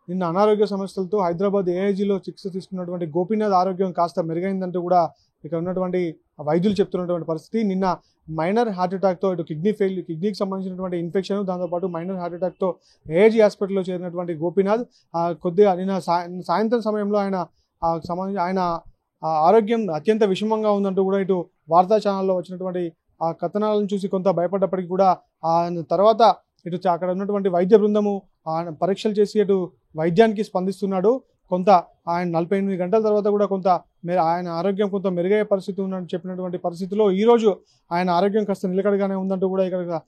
నిన్న అనారోగ్య సమస్యలతో హైదరాబాద్ ఏఐజీలో చికిత్స తీసుకున్నటువంటి గోపీనాథ్ ఆరోగ్యం కాస్త మెరుగైందంటూ కూడా ఇక్కడ ఉన్నటువంటి వైద్యులు చెప్తున్నటువంటి పరిస్థితి. నిన్న మైనర్ హార్ట్ అటాక్తో ఇటు కిడ్నీకి సంబంధించినటువంటి ఇన్ఫెక్షన్, దాంతోపాటు మైనర్ హార్ట్ అటాక్తో ఏఐజీ హాస్పిటల్లో చేరినటువంటి గోపీనాథ్ కొద్దిగా నిన్న సాయంత్రం సమయంలో ఆయన ఆరోగ్యం అత్యంత విషమంగా ఉందంటూ కూడా ఇటు వార్తా ఛానల్లో వచ్చినటువంటి ఆ కథనాలను చూసి కొంత భయపడ్డప్పటికీ కూడా తర్వాత ఇటు అక్కడ ఉన్నటువంటి వైద్య బృందము పరీక్షలు చేసి అటు వైద్యానికి స్పందిస్తున్నాడు. కొంత ఆయన 48 గంటల తర్వాత కూడా ఆయన ఆరోగ్యం కొంత మెరుగయ్యే పరిస్థితి ఉందని చెప్పినటువంటి పరిస్థితిలో ఈరోజు ఆయన ఆరోగ్యం కాస్త నిలకడగానే ఉందంటూ కూడా ఇక్కడ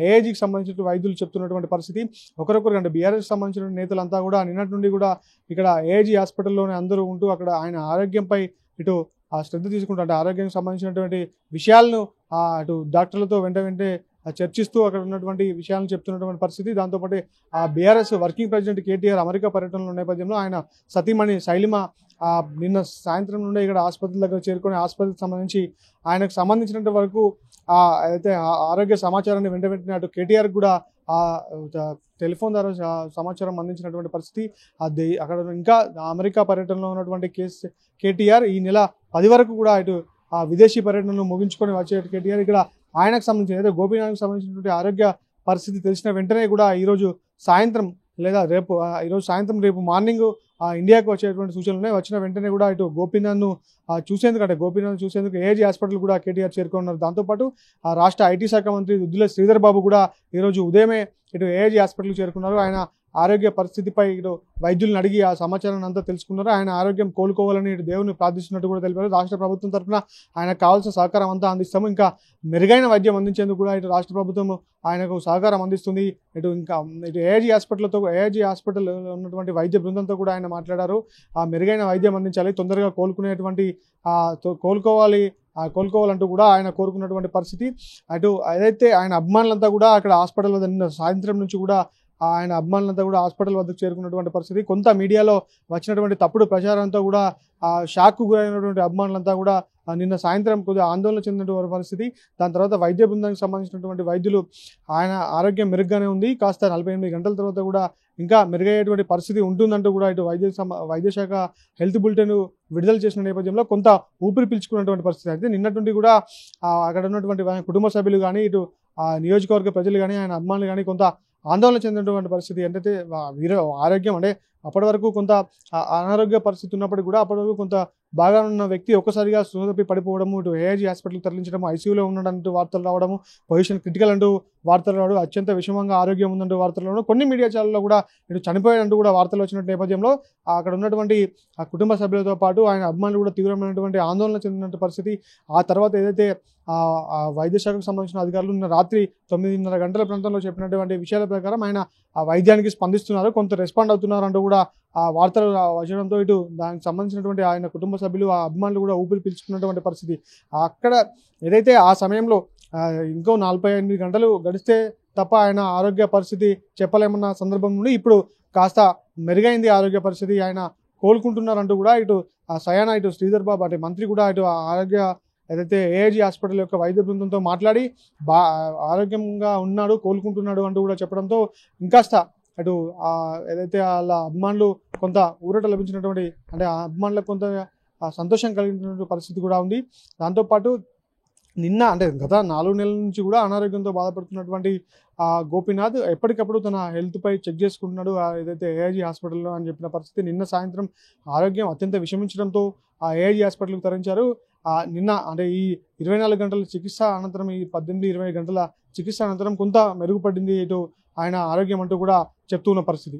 ఏఐజీకి సంబంధించిన వైద్యులు చెప్తున్నటువంటి పరిస్థితి. ఒకరొకరు అంటే బీఆర్ఎస్ సంబంధించిన నేతలంతా కూడా నిన్నటి నుండి కూడా ఇక్కడ ఏఐజీ హాస్పిటల్లోనే అందరూ ఉంటూ అక్కడ ఆయన ఆరోగ్యంపై ఇటు శ్రద్ధ తీసుకుంటూ అంటే ఆరోగ్యానికి సంబంధించినటువంటి విషయాలను అటు డాక్టర్లతో వెంటే చర్చిస్తూ అక్కడ ఉన్నటువంటి విషయాలను చెప్తున్నటువంటి పరిస్థితి. దాంతోపాటు BRS working president KTR America పర్యటనలో నేపథ్యంలో ఆయన సతీమణి శైలిమ నిన్న సాయంత్రం నుండి ఇక్కడ ఆసుపత్రి దగ్గర చేరుకొని ఆసుపత్రికి సంబంధించి ఆయనకు సంబంధించినంత వరకు అయితే ఆరోగ్య సమాచారాన్ని వెంటనే అటు కేటీఆర్ కూడా టెలిఫోన్ ద్వారా సమాచారం అందించినటువంటి పరిస్థితి. అక్కడ ఇంకా అమెరికా పర్యటనలో ఉన్నటువంటి కేటీఆర్ ఈ నెల 10 వరకు కూడా ఇటు విదేశీ పర్యటనను ముగించుకొని వచ్చే కేటీఆర్ ఇక్కడ ఆయనకు సంబంధించిన ఏదో గోపీనాథ్కి సంబంధించినటువంటి ఆరోగ్య పరిస్థితి తెలిసిన వెంటనే కూడా ఈరోజు సాయంత్రం లేదా రేపు మార్నింగ్ ఇండియాకు వచ్చేటువంటి సూచనలు ఉన్నాయి. వచ్చిన వెంటనే కూడా ఇటు గోపీనాథ్ను చూసేందుకు ఏఐజీ హాస్పిటల్ కూడా కేటీఆర్ చేరుకున్నారు. దాంతోపాటు రాష్ట్ర ఐటీ శాఖ మంత్రి దుద్దిల శ్రీధర్ బాబు కూడా ఈరోజు ఉదయమే ఇటు ఏఐజీ హాస్పిటల్కి చేరుకున్నారు. ఆయన ఆరోగ్య పరిస్థితిపై ఇటు వైద్యులను అడిగి ఆ సమాచారాన్ని అంతా తెలుసుకున్నారు. ఆయన ఆరోగ్యం కోలుకోవాలని ఇటు దేవుని ప్రార్థిస్తున్నట్టు కూడా తెలిపారు. రాష్ట్ర ప్రభుత్వం తరఫున ఆయనకు కావాల్సిన సహకారం అంతా అందిస్తాము, ఇంకా మెరుగైన వైద్యం అందించేందుకు కూడా ఇటు రాష్ట్ర ప్రభుత్వం ఆయనకు సహకారం అందిస్తుంది. ఇటు ఏఐజీ హాస్పిటల్ ఉన్నటువంటి వైద్య బృందంతో కూడా ఆయన మాట్లాడారు. మెరుగైన వైద్యం అందించాలి, తొందరగా కోలుకోవాలంటూ కూడా ఆయన కోరుకున్నటువంటి పరిస్థితి. అటు ఏదైతే ఆయన అభిమానులంతా కూడా అక్కడ హాస్పిటల్ నిన్న సాయంత్రం నుంచి కూడా ఆయన అభిమానులంతా కూడా హాస్పిటల్ వద్దకు చేరుకున్నటువంటి పరిస్థితి. కొంత మీడియాలో వచ్చినటువంటి తప్పుడు ప్రచారంతో కూడా షాక్కు గురైనటువంటి అభిమానులంతా కూడా నిన్న సాయంత్రం కొద్దిగా ఆందోళన చెందినటువంటి పరిస్థితి. దాని తర్వాత వైద్య బృందానికి సంబంధించినటువంటి వైద్యులు ఆయన ఆరోగ్యం మెరుగ్గానే ఉంది, కాస్త 48 గంటల తర్వాత కూడా ఇంకా మెరుగయ్యేటువంటి పరిస్థితి ఉంటుందంటూ కూడా ఇటు వైద్య శాఖ హెల్త్ బులెటిన్ విడుదల చేసిన నేపథ్యంలో కొంత ఊపిరి పీల్చుకున్నటువంటి పరిస్థితి. అయితే నిన్నటి నుండి కూడా అక్కడ ఉన్నటువంటి కుటుంబ సభ్యులు కానీ ఇటు నియోజకవర్గ ప్రజలు కానీ ఆయన అభిమానులు కానీ కొంత ఆందోళన చెందినటువంటి పరిస్థితి. ఏంటంటే ఆరోగ్యం అంటే అప్పటి వరకు కొంత అనారోగ్య పరిస్థితి ఉన్నప్పటికీ కూడా అప్పటి వరకు కొంత బాగా ఉన్న వ్యక్తి ఒక్కసారిగా స్పృహ పడిపోవడము, ఇటు ఏఐజీ హాస్పిటల్కి తరలించడము, ఐసీయూలో ఉన్నాడంటూ వార్తలు రావడము, పొజిషన్ క్రిటికల్ అంటూ వార్తలు రావడం, అత్యంత విషమంగా ఆరోగ్యం ఉందంటూ వార్తలు రావడం, కొన్ని మీడియా ఛానల్లో కూడా ఇటు చనిపోయాడంటూ కూడా వార్తలు వచ్చిన నేపథ్యంలో అక్కడ ఉన్నటువంటి ఆ కుటుంబ సభ్యులతో పాటు ఆయన అభిమానులు కూడా తీవ్రమైనటువంటి ఆందోళన చెందినటువంటి పరిస్థితి. ఆ తర్వాత ఏదైతే వైద్య శాఖకు సంబంధించిన అధికారులు నిన్న రాత్రి 9:30 గంటల ప్రాంతంలో చెప్పినటువంటి విషయాల ప్రకారం ఆయన ఆ వైద్యానికి స్పందిస్తున్నారు, కొంత రెస్పాండ్ అవుతున్నారు అంటూ కూడా ఆ వార్తలు వచ్చడంతో ఇటు దానికి సంబంధించినటువంటి ఆయన కుటుంబ సభ్యులు ఆ అభిమానులు కూడా ఊపిరి పీల్చుకున్నటువంటి పరిస్థితి. అక్కడ ఏదైతే ఆ సమయంలో ఇంకో 48 గంటలు గడిస్తే తప్ప ఆయన ఆరోగ్య పరిస్థితి చెప్పలేమన్న సందర్భం నుండి ఇప్పుడు కాస్త మెరుగైంది ఆరోగ్య పరిస్థితి, ఆయన కోలుకుంటున్నారంటూ కూడా ఇటు ఇటు శ్రీధర్ బాబు అంటే మంత్రి కూడా ఇటు ఆరోగ్య ఏదైతే ఏఐజీ హాస్పిటల్ యొక్క వైద్య బృందంతో మాట్లాడి ఆరోగ్యంగా ఉన్నాడు, కోలుకుంటున్నాడు అంటూ కూడా చెప్పడంతో ఇంకాస్త అటు ఏదైతే వాళ్ళ అభిమానులు కొంత ఊరట లభించినటువంటి అంటే ఆ అభిమానులకు కొంత సంతోషం కలిగినటువంటి పరిస్థితి కూడా ఉంది. దాంతోపాటు నిన్న అంటే గత 4 నెలల నుంచి కూడా అనారోగ్యంతో బాధపడుతున్నటువంటి గోపీనాథ్ ఎప్పటికప్పుడు తన హెల్త్పై చెక్ చేసుకుంటున్నాడు ఏదైతే ఏఐజీ హాస్పిటల్లో అని చెప్పిన పరిస్థితి. నిన్న సాయంత్రం ఆరోగ్యం అత్యంత విషమించడంతో ఆ ఏఐజీ హాస్పిటల్కి తరలించారు. నిన్న అంటే ఈ 24 గంటల చికిత్స అనంతరం ఈ 18-20 గంటల చికిత్స అనంతరం కొంత మెరుగుపడింది ఇటు ఆయన ఆరోగ్యం అంటూ కూడా చెప్తున్న పరిస్థితి.